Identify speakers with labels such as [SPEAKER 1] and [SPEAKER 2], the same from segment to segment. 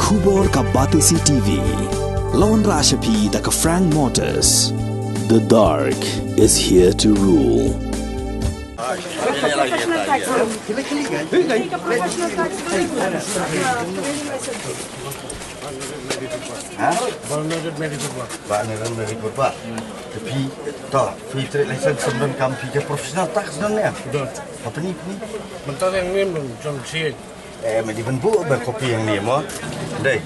[SPEAKER 1] Khubor ka Batisi TV. Lawan Rashapi da ka Frank Motors. The dark is here to rule.
[SPEAKER 2] Vulnerable medical pak. Tapi toh free trade license sebelum kami fikir profesional tak sebenarnya. Apa ni?
[SPEAKER 3] Bentar yang ni belum sih.
[SPEAKER 2] Mediven bu berkopi yang ni mo. Dai.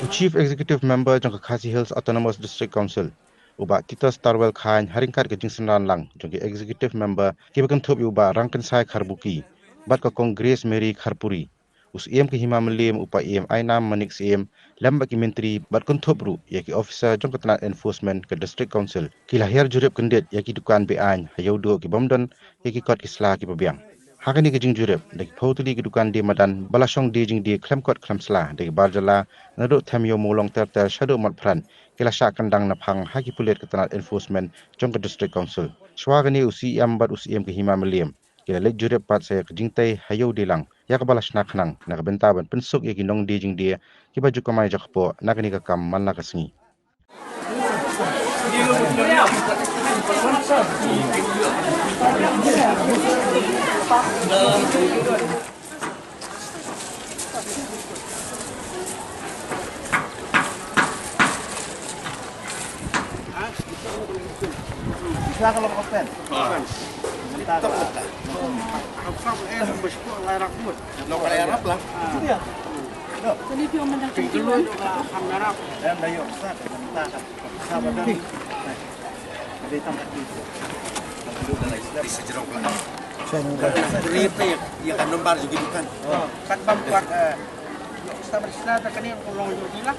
[SPEAKER 4] Chief Executive Member jong Khasi Hills Autonomous District Council. Uba Tita Starwell Khan haringkat ke jingsenran lang jong Executive Member kibakan thup uba rangkan sai kharbuki. Bat ka Congress Mary Kharpuri. Us EM ke Himamelim upa EM Ainam Manik CM lamba ki menteri bat kun thopru yaki officer jong ketenat enforcement ke District Council. Ki lahir jurip kendet yaki dukan bean hayaudo ki bomdon yaki kot ki sla ki babiang. Hakani ke jing jurip dek pautuli ki dukan di madan balasong di jing di klem kot klem sla dek barjala naduk thamyo molong ter shadow mat pran kila syak kandang naphang haki pulit ketenat enforcement jong ke District Council. Swagani usi EM bat usi EM ke Himamelim. Kila lek jurip pat saya ke jingtai hayau dilang. Ya ka balas nak nang nak bentaban pensuk yaki nong di jing dia ki baju kamai jakpo nak ni ka kam man nak singi.
[SPEAKER 2] Silakan lo kopen.
[SPEAKER 5] Jadi dia mendapatkan dulu kamera.
[SPEAKER 2] Dan dayo start. Sabadan. Ada tambah di. Di sejerok lah. Rete ya kan nombar juga bukan. Kan bambuat Ustaz Islam kan yang kolong dilah.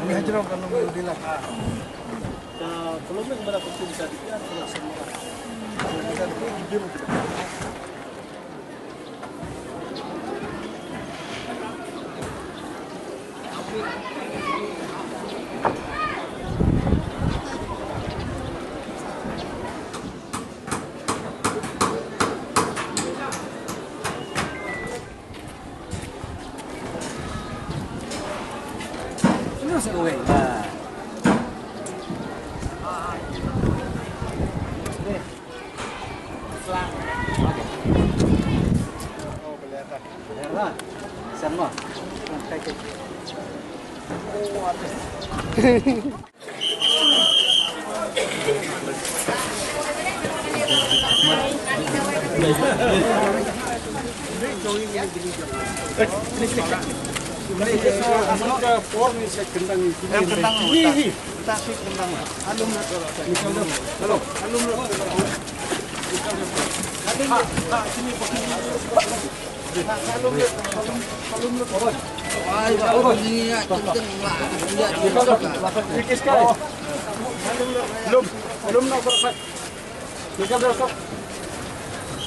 [SPEAKER 2] Ini hajerok kan nomor dilah. Kalau memang berapa bisa dikira semua. Bisa jujur.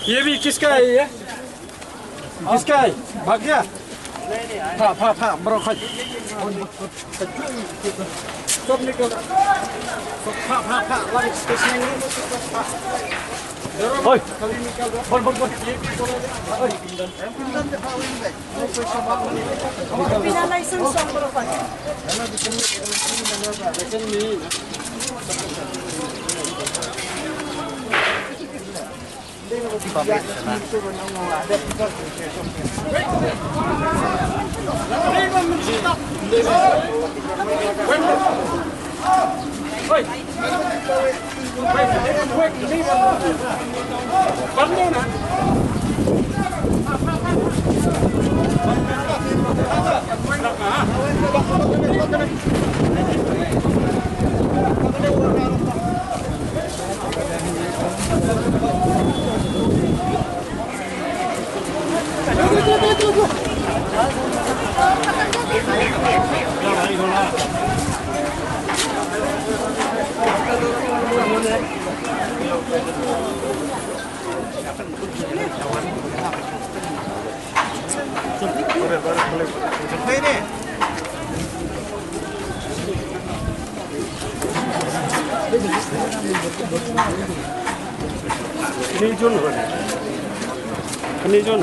[SPEAKER 3] ये भी किसका है ये? किसका है? भाग गया? फा बरो खा सब निकल फा लाइक स्टेशन में ओए बोल ये ओए पिंडन दिखा हुई है
[SPEAKER 5] Bilang license ang berapa?
[SPEAKER 3] Ini John. Ini John.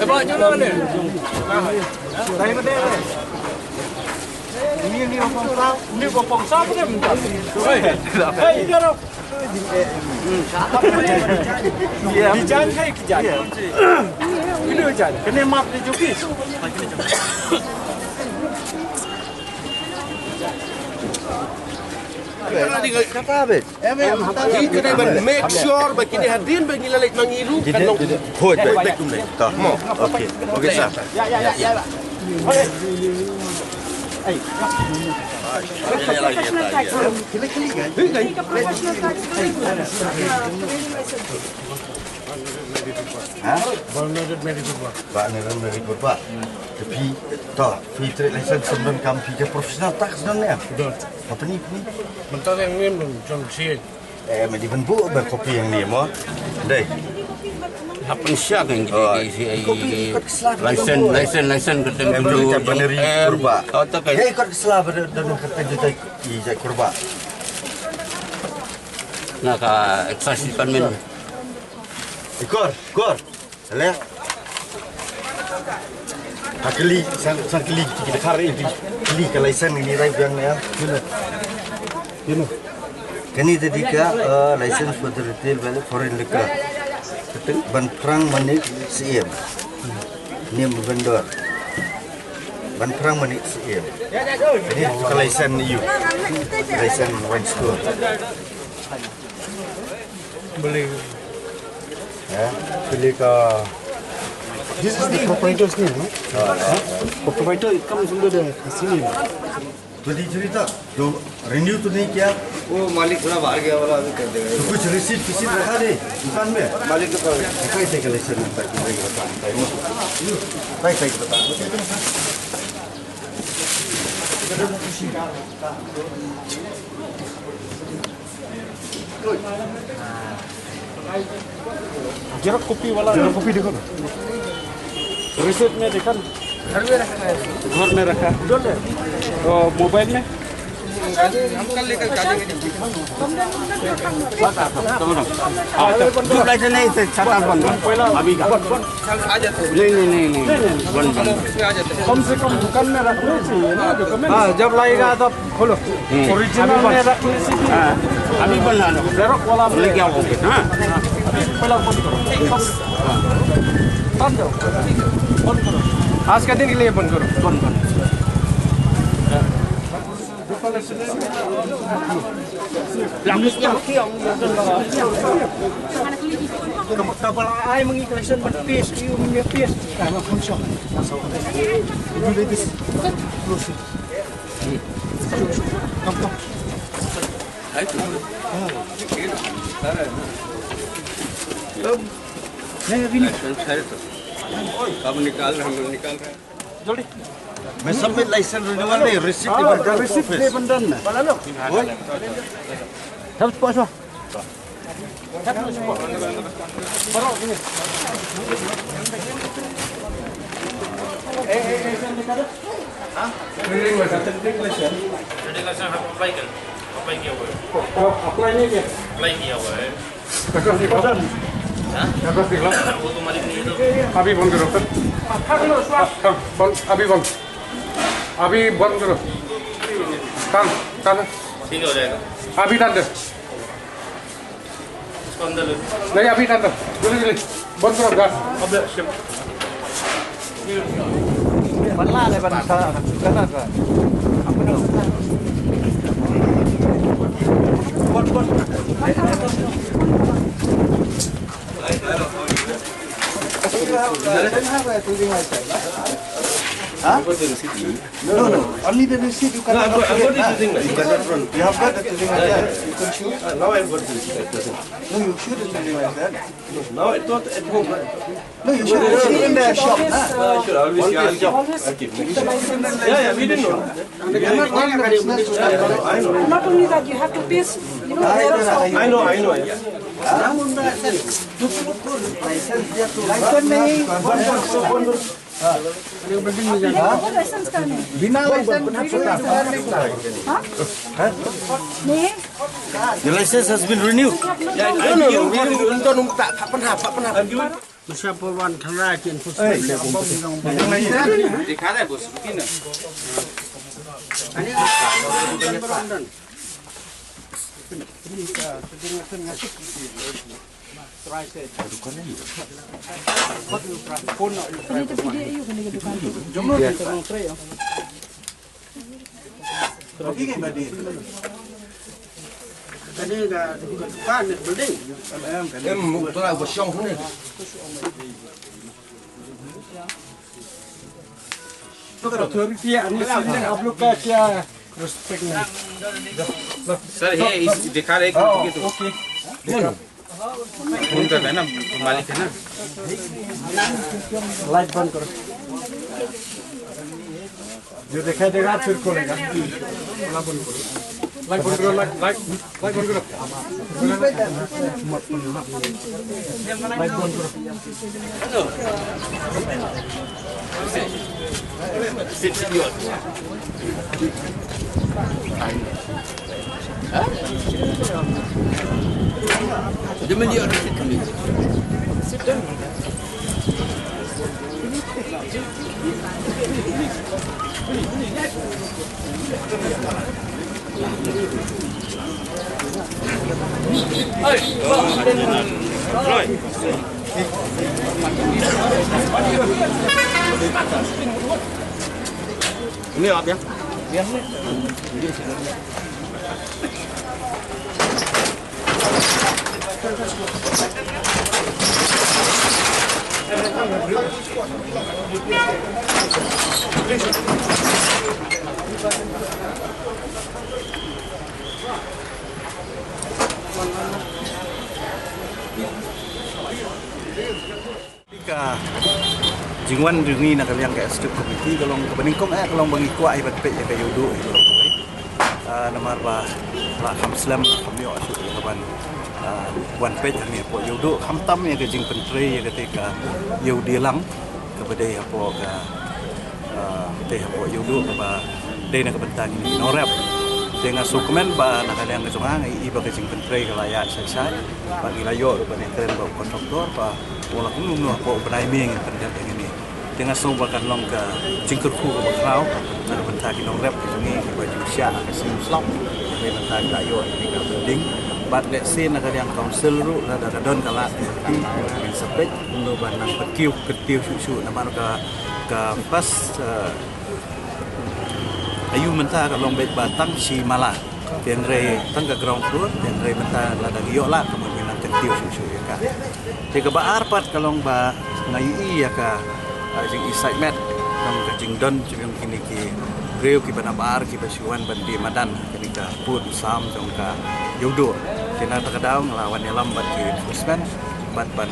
[SPEAKER 3] Bawa jalan ni. Ini bopong sah pun dia. Hei, dia. Di jalan hai kerja. Ini jalan. Kena map di joki.
[SPEAKER 2] Kita nak make sure bagi dia hadirin bagi lalit mangiru kan long. Hoi, baik tu ni. Tak. Okey. Okey sah. Ya.
[SPEAKER 5] Professional tax. Professional tax.
[SPEAKER 6] Pak Neran dari Pak. Tapi toh free trade license sebelum kami ke professional tax sebenarnya. Apa ni?
[SPEAKER 3] Bentar yang ni belum sih.
[SPEAKER 6] Mesti bentuk berkopi yang ni mo. Dai.
[SPEAKER 7] Happen siap yang license ketemu dulu
[SPEAKER 6] Baneri kurba.
[SPEAKER 7] Oh tak kan.
[SPEAKER 6] Hei kau kesalah pada dan kata jadi kurba.
[SPEAKER 7] Nak ka exercise department.
[SPEAKER 6] Kor. Lihat. Hakili sang kili kita kari kili ke license ini rai yang ya. Gino. Kini tadi ka license for the retail value foreign liquor. Ban perang manik CM. Ni vendor. Ban perang manik CM. Ini ke license EU. License wine store.
[SPEAKER 3] Boleh.
[SPEAKER 6] Ya, beli ke.
[SPEAKER 3] This is the proprietor's name, no? Proprietor comes under the sini.
[SPEAKER 6] Jadi cerita, जो renew तो नहीं किया,
[SPEAKER 2] वो मालिक थोड़ा बाहर गया वाला अभी कर देगा।
[SPEAKER 6] तो कुछ रिसीट रखा दे दुकान में,
[SPEAKER 2] मालिक के पास
[SPEAKER 6] कैसे कलेक्शन होता है कि बता, कैसे बता,
[SPEAKER 3] Jerak kopi वाला kopi देखो ना। रिसिप्ट में देखा ना? घर में रखा है। तो मोबाइल में?
[SPEAKER 2] हम कल लेकर जाएंगे।
[SPEAKER 7] Group license नहीं थे छाता बंद अभी का नहीं बंद
[SPEAKER 3] कम से कम दुकान में रखना चाहिए ना डॉक्यूमेंट। हाँ जब लाएगा तब खोलो। ओरिजिनल में रखने से
[SPEAKER 7] अभी बंद लो
[SPEAKER 3] जेरॉक्स वाला
[SPEAKER 7] लेके आओ हाँ
[SPEAKER 3] पहला बंद करो। बंद करो। आज का दिन के लिए बंद करो। बंद Kapal ay mengikhlaskan berpis, punya pis. Karena konsol. Dulu itu. Terus. Kampung.
[SPEAKER 2] हम निकाल रहे
[SPEAKER 3] Jolly.
[SPEAKER 6] मैं सबमिट लाइसेंस रिन्यूअल नहीं receipt
[SPEAKER 3] Receipt dia benda na. Dapat puas bah. Parok ini. Apply ni dia.
[SPEAKER 8] Apply किया हुआ है।
[SPEAKER 3] Kakak di kosan. Kakak di kelas.
[SPEAKER 8] वो तो मालिक नहीं है तो
[SPEAKER 3] अभी बंद करो सर अभी बंद अभी बंद करो काम
[SPEAKER 8] ठीक हो जाएगा।
[SPEAKER 3] अभी डाल दे
[SPEAKER 8] इसको अंदर ले
[SPEAKER 3] नहीं अभी डाल दे जल्दी बंद करो गैस बल्ला ले बंद करना
[SPEAKER 6] No. Only the receipt you can.
[SPEAKER 2] I've got this thing.
[SPEAKER 6] You have got the thing like that. You can shoot.
[SPEAKER 2] Now I've got this at present.
[SPEAKER 6] No, you shoot it something like that.
[SPEAKER 2] Now I thought at home.
[SPEAKER 6] No, you should receipt in the shop.
[SPEAKER 2] I should always see I'll keep next. Yeah, we didn't know. I know.
[SPEAKER 5] Not only that, you have to paste, you know, Xerox copy.
[SPEAKER 2] I know.
[SPEAKER 6] Licence नहीं
[SPEAKER 5] licence का नहीं
[SPEAKER 6] बिना लाइसेंस
[SPEAKER 5] नहीं
[SPEAKER 6] The license has been renewed.
[SPEAKER 2] No. We don't know. Tak pernah.
[SPEAKER 3] Siapa wan kamera kian pusat.
[SPEAKER 7] Di kada bos, begini.
[SPEAKER 3] Ini Tadi dah depan building.
[SPEAKER 6] Tu lah bosong ni.
[SPEAKER 3] Tu kalau authority ni sampai upload ke dia respect ni.
[SPEAKER 7] Sir, he is di kada gitu.
[SPEAKER 3] Okey.
[SPEAKER 7] Untuk mana malik na?
[SPEAKER 3] Light बंद करो. जो दिखाई देगा फिर खोलेगा. Light बंद करो. Light बंद करो. Light बंद करो.
[SPEAKER 7] Sit still. Dia dia ada sit kami. Sit down. Roy. Ini apa ya? Biar ni.
[SPEAKER 2] Jika jingwan dungi nak kalian ke setiap komiti kalau kebeningkong kalau bagi kuat ibat pe ya kayu do namar ba la kham slam kham yo asu kaban wan pe ni po yu do kham tam ya ke jing pentri ya ketika yu dilang kepada apa ke teh apa yu do ba de nak bentang ini norap dengan sukumen ba nak kalian ke sungai iba ke jing pentri ke layak sai bagi layo ba ni keren ba kontraktor ba wala kung nung po benai ming pendat ini dengan semua kan long ke jingkurku ke bakrau dan bentang nong rap ke sungai ke baju sya ke sim slop ke bentang layo ini ke building but let's say nak yang council ru la da don kala di min sepet nu banang pekiu ketiu susu nama ke pas ayu mentah ke long bet batang si malah tiang re tang ke ground floor tiang re mentah la da yo la kemudian ketiu susu ya ka jika ba arpat kalong ba ngayi ya ka jing excitement nang jing don jing kini ki breu ki banabar ki basuan bandi madan kenika pun sam jong ka yudo kena takadaw nglawan yalam bat ki enforcement bat ban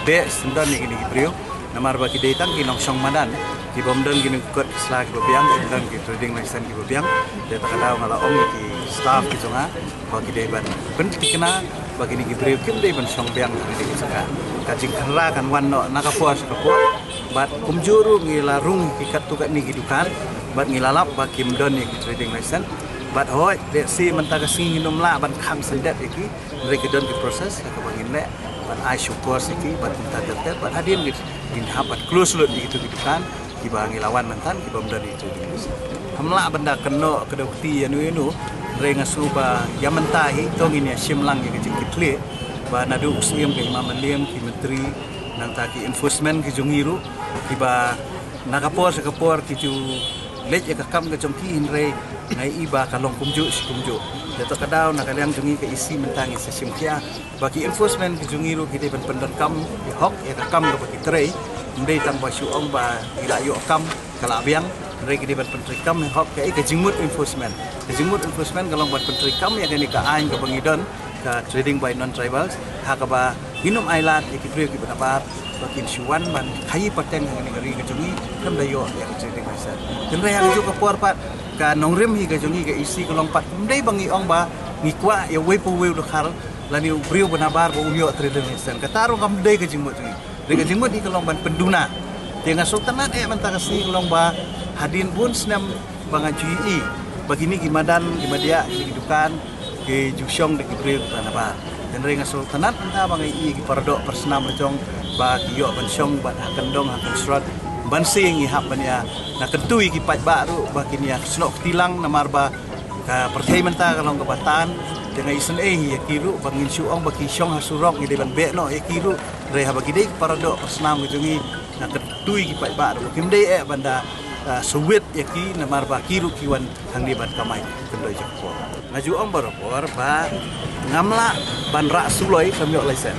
[SPEAKER 2] be sendan ni kini breu namar ba ki deitang ki nong song madan ki bomdan kini kot slag ki biang dan ki trading license ki biang de takadaw ngala om ki staff ki jonga ba ki de ban ben kena bagi ni gibreu kim dei ban song biang ni ki saka kajing kera kan wan no nakapuas kapuas bat kumjuru ngila rung ki katu kat ni gidukan bat ngilalap ba kim don ni trading license bat hoi de si mentaka sing nom la ban kham sendet iki mereka don ki proses ka bangin le bat ai syukur siki bat mentaka tet bat hadin ni din habat close lut gitu gidukan ki bangi lawan mentan ki bom don ni trading license hamla benda keno kedokti anu renga suba yamantahi tong ini simlang yang kecil kecil ba nadu usiam ke imam liam ki menteri nang taki enforcement ki jungiru ki ba nakapor sekapor ki ju lej ka kam ke jongki inre ngai iba kalong kumju dato kadaw nakaliang jungi ke isi mentangi sa simkia bagi enforcement ki jungiru ki de pendar kam ki hok ya ka kam ke bagi trei ndai tang ba syu ong ba ilayo kam kala biang mereka di Penteri Kam hok ke jingmut enforcement kalau buat Penteri Kam yang ini ke ain ke pengidon ke trading by non tribals hak ba minum ailat ikibrio ki benabar bakin syuan ban kai pateng yang ini ke jungi kam dayo yang trading masa dan yang juga por pat ka nongrim hi ke jungi ke isi kelong pat ndai bangi ong ba ngikwa ya we pu we dokar lani brio benabar bo unyo trading masa kataro kam dai ke jingmut jungi ke jingmut di kelong ban penduna dengan sultanat mentaka si kelong ba hadin pun senam bangajui begini gimadan gimadia hidupan ke jusyong de gibril tanaba dan renga sultanat entah bangai i gi pardok persenam jong ba yo ban syong ban akan dong akan surat ban sing i hap ban ya na kentui ki pat baru ba kini ya snok tilang na marba ka pertai menta kalong kebatan dengan isen ya kiru bangin suong bagi syong hasurok ni ban be no ya kiru re ha bagi dei para do senam gitu ni na kentui ki pat baru kim dei banda suwit ya ki na marba kiru kiwan hang di ban kamai kendoi jakpo ngaju ong baropor ba ngamla ban ra suloi kamyo lesen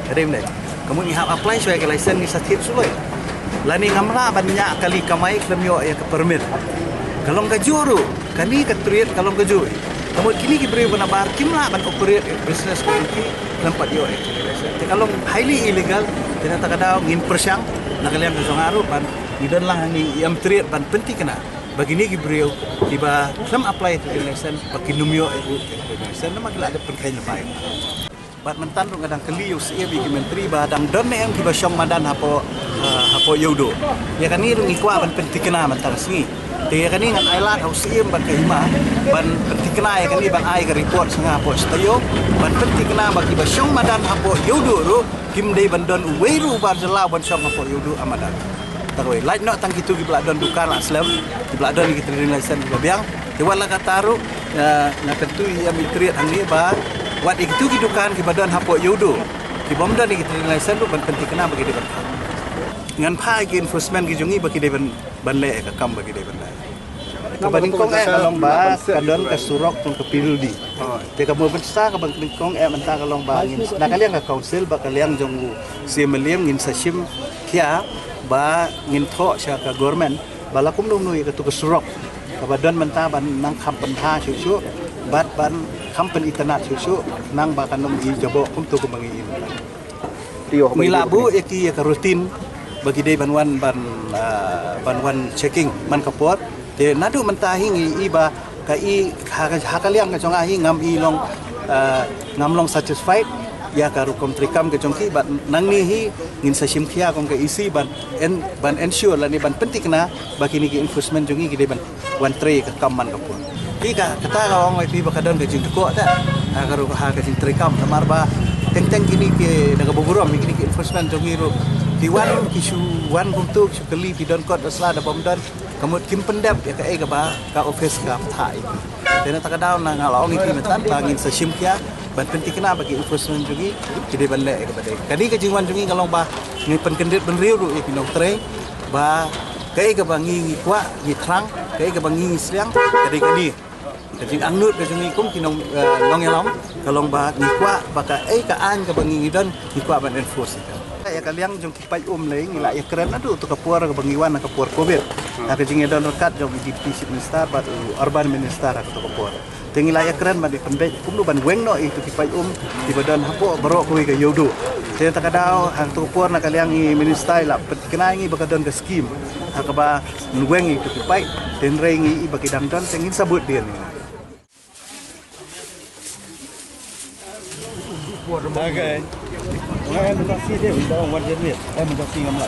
[SPEAKER 2] kadem deh kamu ihap apply supaya ke lesen ni sakit suloi lani ngamla banyak kali kamai kamyo ya ke permit kalau ngajuru kani ka treat kalau ngaju kamu kini ki beri bana bar kimla ban operate business ki lampat yo lesen kalau highly illegal tidak tak ada ngin persyang nak kalian kesongaru ban idan lah ni yang treat ban penting kena bagi ni beliau tiba sem apply ke lesen bagi numio lesen nama ada perkara lain bat mentan rung kadang keliu sie bagi menteri badang don yang tiba syong madan hapo yudo ya kan ni rung ikwa ban penting kena mentan singi dia kan ni ngan ailat au sie ban kahima ban penting kena ya kan ni ban ai ke report sanga hapo stayo ban penting kena bagi ba syong madan hapo yudo ru kim dei ban don weru bar jela ban syong hapo yudo amadan taroi like nak tang kitu ki beladon dukan aslam di beladon ki training license ki biang te wala kataru na tentu ya mitri angni ba wat itu ki dukan ki badan hapo yudo ki bomdan ki training license tu ban penting kena bagi dia ngan phai ki enforcement ki jungi bagi dia ban le ka kam bagi dia ban kabanding kong kalong ba kadon ka surok tong ke pildi te ka mo bensa ka bang kong menta kalong ba ngin na kaliang ka council ba kaliang jong si meliam ngin sashim kia ba ngin tho sha ka government bala kum nung nui ka tu surok ka badan menta ban nang kampen ha chu bat ban kampen internet chu nang ba kanum i jabo kum tu kumangi milabu eki ka rutin bagi dei banwan checking man kapot te nadu menta hingi iba ka i hakaliang ka chong ahi ngam i long ngamlong satisfied ya karu kom trikam ke chongki bat nang ni hi ngin sa simkhia kom ke isi ban ensure la ni ban penting na bagi ni ki enforcement jongi ki ban one tray ka kamman ka pun ki ka kata ka ong pi bakadon ke jing ko ta karu ka jing trikam tamar ba teng kini ke naga bogurom kini ki enforcement jongi ro diwan ki wan kum tu su kali pi don kot asla da bomdan kamut kim pendap ya ka ga ba ka office ka thai tena takadaw na ngalong iki metan bangin sa simkhia ban penting kena bagi enforcement jungi jadi ban le kepada kadi ke jingwan jungi kalau ba ngi penkendit ben riu ru pinong tre ba kai ke bangi ngi kwa ngi trang kai ke bangi ngi sliang kadi jing angnut ke jungi kum pinong long yalong kalau ba ngi kwa baka ka an ke bangi dan ngi kwa ban enforce ya kalian jong kipai le ngi la ya keren adu tu kapuar ke bangiwan ke kapuar covid nak jing don rekat jong deputy minister bat urban minister ke kapuar tengi layak keren mandi pendek kumdu ban weng no itu kipai di badan hapo baro ko ke yodo te takadao hang tu por na kaliang i minister la kena ngi bakadon ke skim hakaba weng itu kipai ten rengi i bakidang don tengin sabut dia ni okay ngai mutasi dia undang warga dia mutasi ngamla